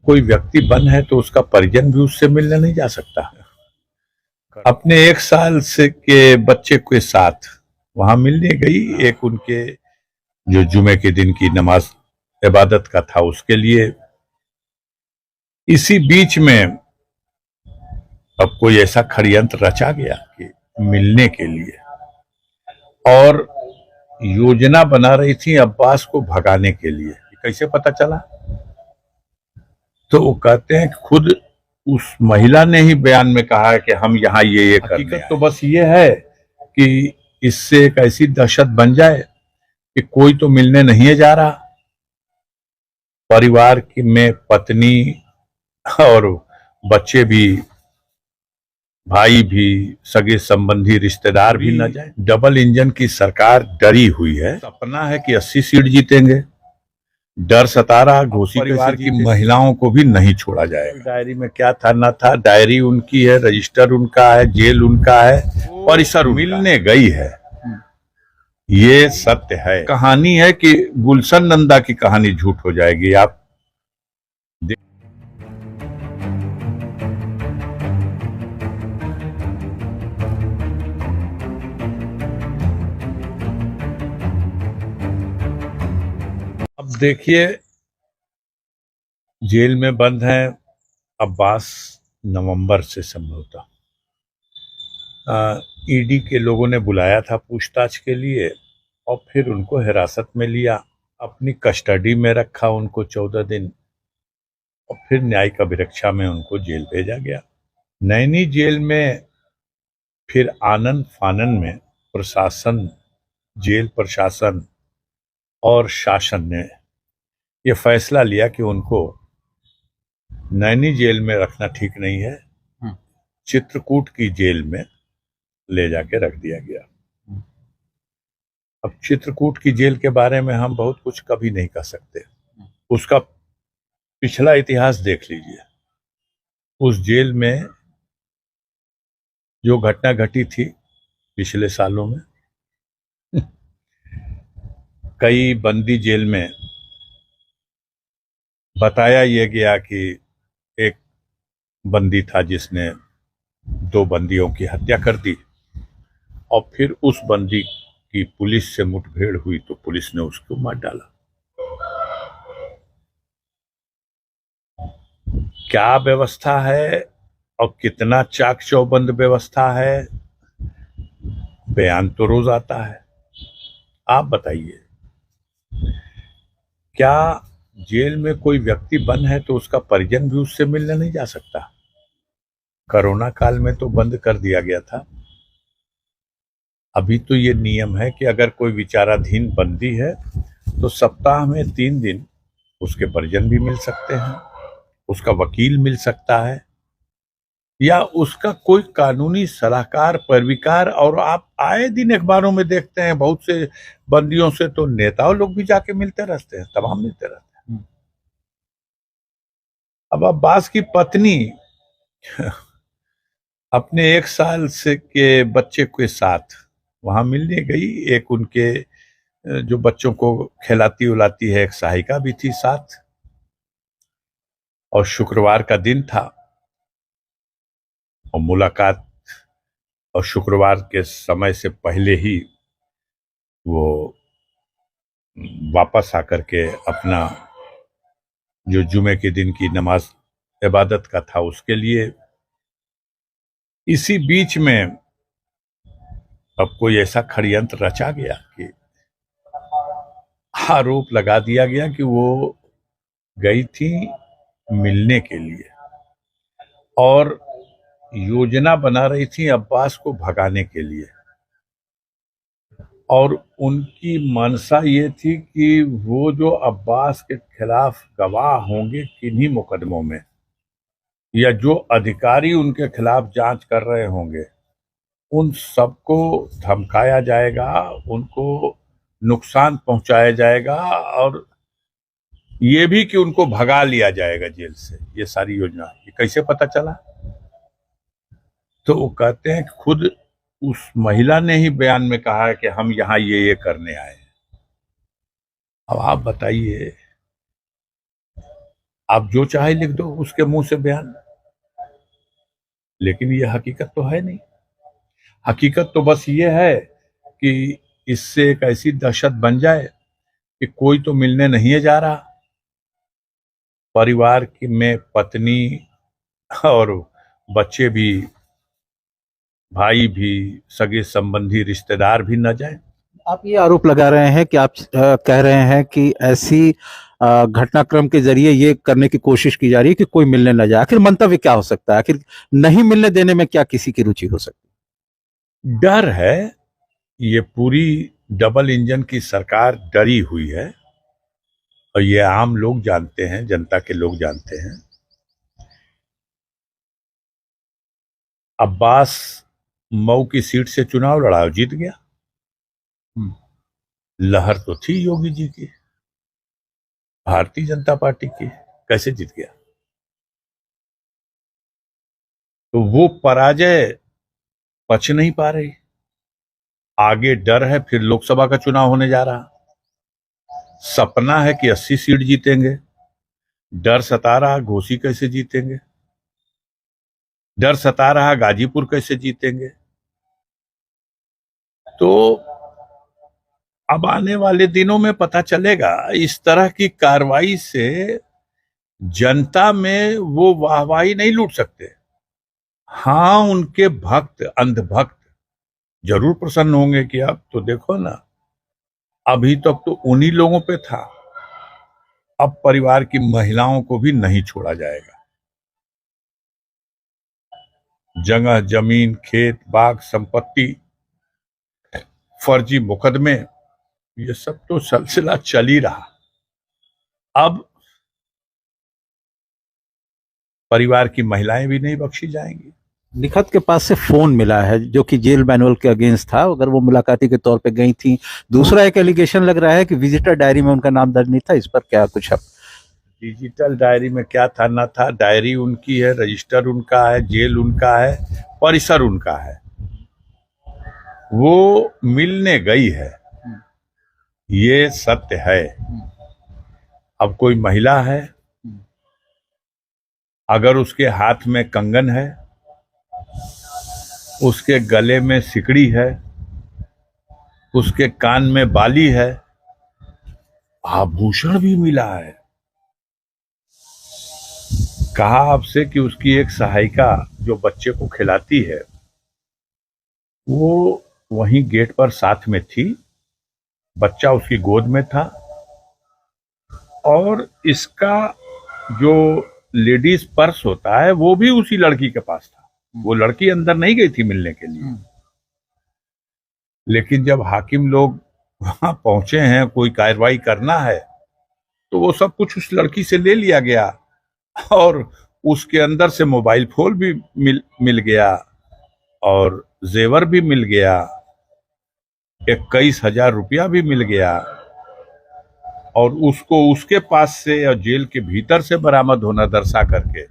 कोई व्यक्ति बंद है तो उसका परिजन भी उससे मिलने नहीं जा सकता। अपने 1 साल से के बच्चे के साथ वहां मिलने गई, एक उनके जो जुमे के दिन की नमाज इबादत का था उसके लिए। इसी बीच में अब कोई ऐसा षड्यंत्र रचा गया कि मिलने के लिए, और योजना बना रही थी अब्बास को भगाने के लिए। कैसे पता चला? तो वो कहते हैं कि खुद उस महिला ने ही बयान में कहा है कि हम यहाँ ये करने आए। हकीकत तो बस ये है कि इससे एक ऐसी दहशत बन जाए कि कोई तो मिलने नहीं जा रहा। परिवार में पत्नी और बच्चे भी, भाई भी, सगे संबंधी रिश्तेदार भी न जाए। डबल इंजन की सरकार डरी हुई है। सपना है कि 80 सीट जीतेंगे। डर सता रहा, घोषित परिवार की महिलाओं को भी नहीं छोड़ा जाएगा। डायरी में क्या था ना था, डायरी उनकी है, रजिस्टर उनका है, जेल उनका है, परिसर मिलने गई है। ये सत्य है। कहानी है कि गुलशन नंदा की कहानी झूठ हो जाएगी। आप अब देखिए, जेल में बंद हैं अब्बास नवंबर से संभवतः। ईडी के लोगों ने बुलाया था पूछताछ के लिए और फिर उनको हिरासत में लिया, अपनी कस्टडी में रखा उनको 14 दिन, और फिर न्यायिक अभिरक्षा में उनको जेल भेजा गया। नैनी जेल में फिर आनन फानन में प्रशासन, जेल प्रशासन और शासन ने यह फैसला लिया कि उनको नैनी जेल में रखना ठीक नहीं है, चित्रकूट की जेल में ले जाके रख दिया गया। अब चित्रकूट की जेल के बारे में हम बहुत कुछ कभी नहीं कह सकते। उसका पिछला इतिहास देख लीजिए। उस जेल में जो घटना घटी थी पिछले सालों में, कई बंदी जेल में बताया यह गया कि एक बंदी था जिसने 2 बंदियों की हत्या कर दी, और फिर उस बंदी की पुलिस से मुठभेड़ हुई तो पुलिस ने उसको मार डाला। क्या व्यवस्था है और कितना चाक चौबंद व्यवस्था है, बयान तो रोज आता है। आप बताइए, क्या जेल में कोई व्यक्ति बंद है तो उसका परिजन भी उससे मिलने नहीं जा सकता? कोरोना काल में तो बंद कर दिया गया था। अभी तो ये नियम है कि अगर कोई विचाराधीन बंदी है तो सप्ताह में 3 दिन उसके परिजन भी मिल सकते हैं, उसका वकील मिल सकता है, या उसका कोई कानूनी सलाहकार, पैरवीकार। और आप आए दिन अखबारों में देखते हैं बहुत से बंदियों से तो नेताओं लोग भी जाके मिलते रहते हैं, तमाम मिलते रहते हैं। अब अब्बास की पत्नी अपने 1 साल से के बच्चे के साथ वहां मिलने गई, एक उनके जो बच्चों को खिलाती उलाती है, एक सहायिका भी थी साथ, और शुक्रवार का दिन था और मुलाकात, और शुक्रवार के समय से पहले ही वो वापस आकर के अपना जो जुमे के दिन की नमाज इबादत का था उसके लिए। इसी बीच में अब कोई ऐसा षड्यंत्र रचा गया कि आरोप लगा दिया गया कि वो गई थी मिलने के लिए और योजना बना रही थी अब्बास को भगाने के लिए, और उनकी मंशा ये थी कि वो जो अब्बास के खिलाफ गवाह होंगे किन्हीं मुकदमों में, या जो अधिकारी उनके खिलाफ जांच कर रहे होंगे, उन सबको धमकाया जाएगा, उनको नुकसान पहुंचाया जाएगा, और ये भी कि उनको भगा लिया जाएगा जेल से। ये सारी योजना, ये कैसे पता चला? तो वो कहते हैं कि खुद उस महिला ने ही बयान में कहा है कि हम यहाँ ये करने आए हैं। अब आप बताइए, आप जो चाहे लिख दो उसके मुंह से बयान, लेकिन ये हकीकत तो है नहीं। हकीकत तो बस ये है कि इससे एक ऐसी दहशत बन जाए कि कोई तो मिलने नहीं है जा रहा, परिवार की में पत्नी और बच्चे भी, भाई भी, सगे संबंधी रिश्तेदार भी न जाए। आप ये आरोप लगा रहे हैं कि आप कह रहे हैं कि ऐसी घटनाक्रम के जरिए ये करने की कोशिश की जा रही है कि कोई मिलने न जाए। आखिर मंतव्य क्या हो सकता है? आखिर नहीं मिलने देने में क्या किसी की रुचि हो सकती डर है, ये पूरी डबल इंजन की सरकार डरी हुई है, और ये आम लोग जानते हैं, जनता के लोग जानते हैं। अब्बास मऊ की सीट से चुनाव लड़ा, जीत गया। लहर तो थी योगी जी की, भारतीय जनता पार्टी की, कैसे जीत गया? तो वो पराजय पच नहीं पा रही। आगे डर है, फिर लोकसभा का चुनाव होने जा रहा, सपना है कि 80 सीट जीतेंगे, डर सता रहा घोसी कैसे जीतेंगे, डर सता रहा गाजीपुर कैसे जीतेंगे। तो अब आने वाले दिनों में पता चलेगा। इस तरह की कार्रवाई से जनता में वो वाहवाही नहीं लूट सकते। हाँ, उनके भक्त, अंधभक्त जरूर प्रसन्न होंगे कि अब तो देखो ना, अभी तक तो उन्हीं लोगों पे था, अब परिवार की महिलाओं को भी नहीं छोड़ा जाएगा। जगह जमीन, खेत बाग, संपत्ति, फर्जी मुकदमे, ये सब तो सिलसिला चल ही रहा। अब परिवार की महिलाएं भी नहीं बख्शी जाएंगी। निखत के पास से फोन मिला है जो कि जेल मैनुअल के अगेंस्ट था, अगर वो मुलाकाती के तौर पे गई थी। दूसरा एक एलिगेशन लग रहा है कि विजिटर डायरी में उनका नाम दर्ज नहीं था। इस पर क्या कुछ अब? डिजिटल डायरी में क्या था ना था, डायरी उनकी है, रजिस्टर उनका है, जेल उनका है, परिसर उनका है। वो मिलने गई है, ये सत्य है। अब कोई महिला है, अगर उसके हाथ में कंगन है, उसके गले में सिकड़ी है, उसके कान में बाली है, आभूषण भी मिला है, कहा आपसे कि उसकी एक सहायिका जो बच्चे को खिलाती है वो वहीं गेट पर साथ में थी, बच्चा उसकी गोद में था, और इसका जो लेडीज पर्स होता है वो भी उसी लड़की के पास था। वो लड़की अंदर नहीं गई थी मिलने के लिए, लेकिन जब हाकिम लोग वहां पहुंचे हैं, कोई कार्रवाई करना है, तो वो सब कुछ उस लड़की से ले लिया गया, और उसके अंदर से मोबाइल फोन भी मिल गया, और जेवर भी मिल गया, 21,000 रुपया भी मिल गया, और उसको उसके पास से और जेल के भीतर से बरामद होना दर्शा करके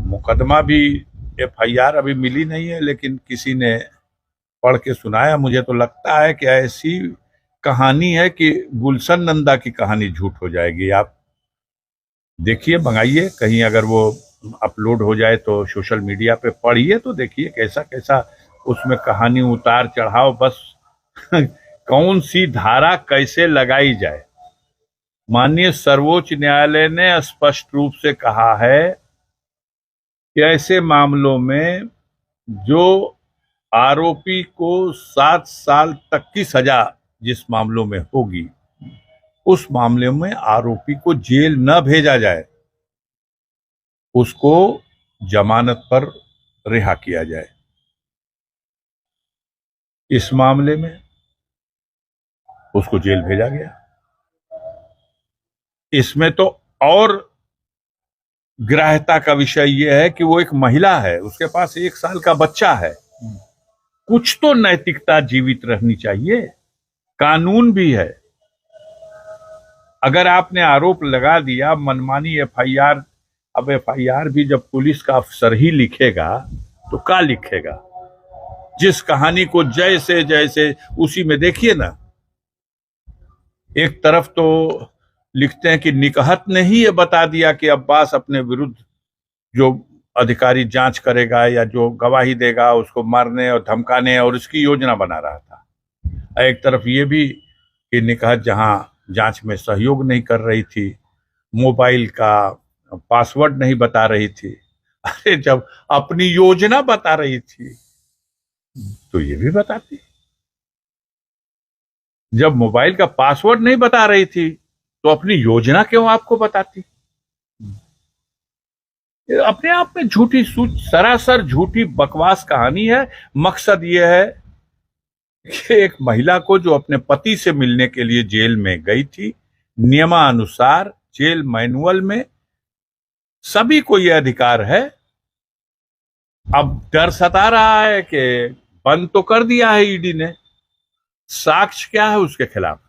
मुकदमा भी, FIR अभी मिली नहीं है, लेकिन किसी ने पढ़ के सुनाया। मुझे तो लगता है कि ऐसी कहानी है कि गुलशन नंदा की कहानी झूठ हो जाएगी। आप देखिए, मंगाइए कहीं, अगर वो अपलोड हो जाए तो सोशल मीडिया पे पढ़िए तो देखिए कैसा कैसा उसमें कहानी, उतार चढ़ाव, बस कौन सी धारा कैसे लगाई जाए। माननीय सर्वोच्च न्यायालय ने स्पष्ट रूप से कहा है कि ऐसे मामलों में जो आरोपी को 7 साल तक की सजा जिस मामलों में होगी, उस मामले में आरोपी को जेल न भेजा जाए, उसको जमानत पर रिहा किया जाए। इस मामले में उसको जेल भेजा गया। इसमें तो और ग्राह्यता का विषय यह है कि वो एक महिला है, उसके पास 1 साल का बच्चा है। कुछ तो नैतिकता जीवित रहनी चाहिए, कानून भी है। अगर आपने आरोप लगा दिया, मनमानी FIR, अब FIR भी जब पुलिस का अफसर ही लिखेगा तो क्या लिखेगा? जिस कहानी को जैसे जैसे उसी में देखिए ना, एक तरफ तो लिखते हैं कि निकहत ने ही ये बता दिया कि अब्बास अपने विरुद्ध जो अधिकारी जांच करेगा या जो गवाही देगा उसको मारने और धमकाने और उसकी योजना बना रहा था। एक तरफ ये भी कि निकहत जहां जांच में सहयोग नहीं कर रही थी, मोबाइल का पासवर्ड नहीं बता रही थी, अरे जब अपनी योजना बता रही थी तो ये भी बताती। जब मोबाइल का पासवर्ड नहीं बता रही थी तो अपनी योजना क्यों आपको बताती? ये अपने आप में झूठी सरासर झूठी बकवास कहानी है। मकसद ये है कि एक महिला को जो अपने पति से मिलने के लिए जेल में गई थी, नियमानुसार जेल मैनुअल में सभी को यह अधिकार है। अब डर सता रहा है कि बंद तो कर दिया है ईडी ने, साक्ष्य क्या है उसके खिलाफ?